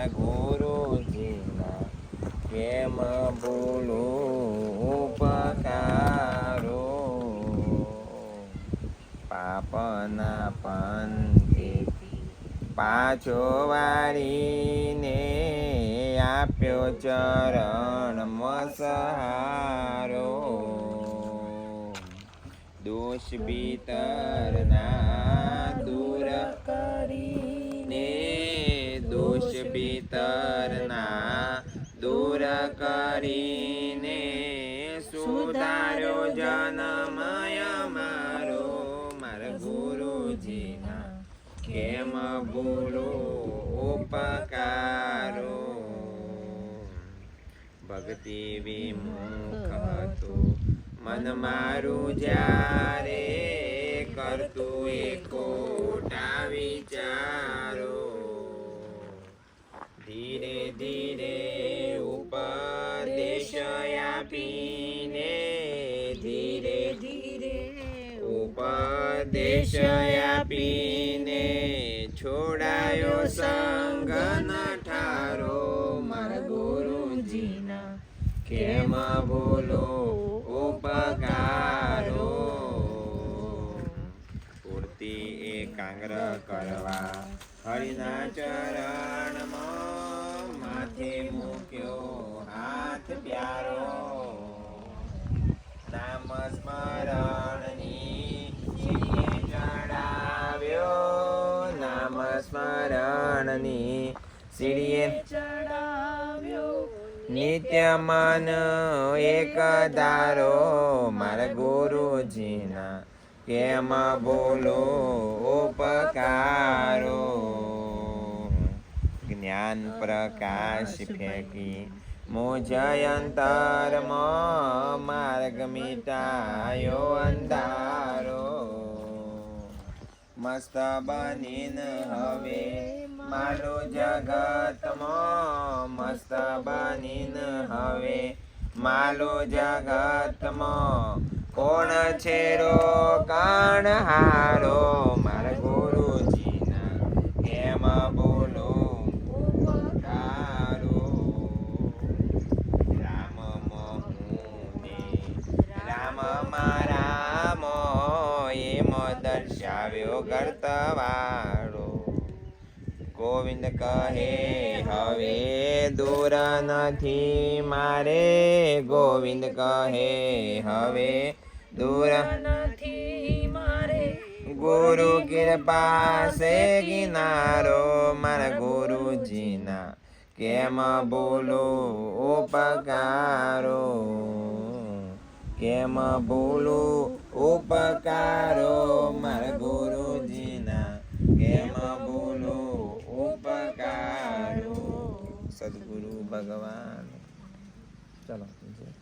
મારા ગુરુજીના કેમ ભૂલું ઉપકારો પાપના પંથેથી પાછો વાળીને આપ્યો ચરણમાં સહારો દોષ ભીતરના દૂર કરીને દોષ ભીતરના દૂર કરીને સુધાર્યો જન્મય મારો મારા ગુરુજીના કેમ ભૂલો ઉપકારો ભક્તિ વિમુખ હતું મન મારું જ્યારે કરતું એ ખોટા વિચારો ધીરે ધીરે ઉપદેશ આપીને ધીરે ધીરે ઉપદેશ આપીને છોડાયો સંગ ઠારો મારા ગુરુજીના કેમ ભૂલો ઉપકારો પૂર્તિ એકાગ્ર કરવા હરિના ચરણમાં માથે મૂક્યો હાથ પ્યારો નામ સ્મરણની સીડીએ ચડાવ્યો નામ સ્મરણની સીડીએ ચડાવ્યો નિત્ય મન એક ધારો મારા ગુરુજીના કેમ બોલો ઉપકારો જ્ઞાન પ્રકાશ ફેંકી મુજ અંતરમાં માર્ગ મિટાયો અંધારો મસ્ત બનીને હવે મારો જગતમાં મસ્ત બનીને હવે માલો જગતમાં કોણ છે રોકાણ હારો મારા ગુરુજીના કેમ બોલો ઉપકારો રામ મોહને રામ રામ એમ દર્શાવ્યો કર્તવાળો ગોવિંદ કહે હવે દૂર નથી મારે ગોવિંદ કહે હવે દૂર નથી મારે ગુરુ કૃપા સે કિનારો મારા ગુરુજીના કેમ બોલો ઉપકારો કેમ બોલો ઉપકારો મારા ગુરુજીના કેમ બોલો ઉપકારો સદગુરુ ભગવાન ચલો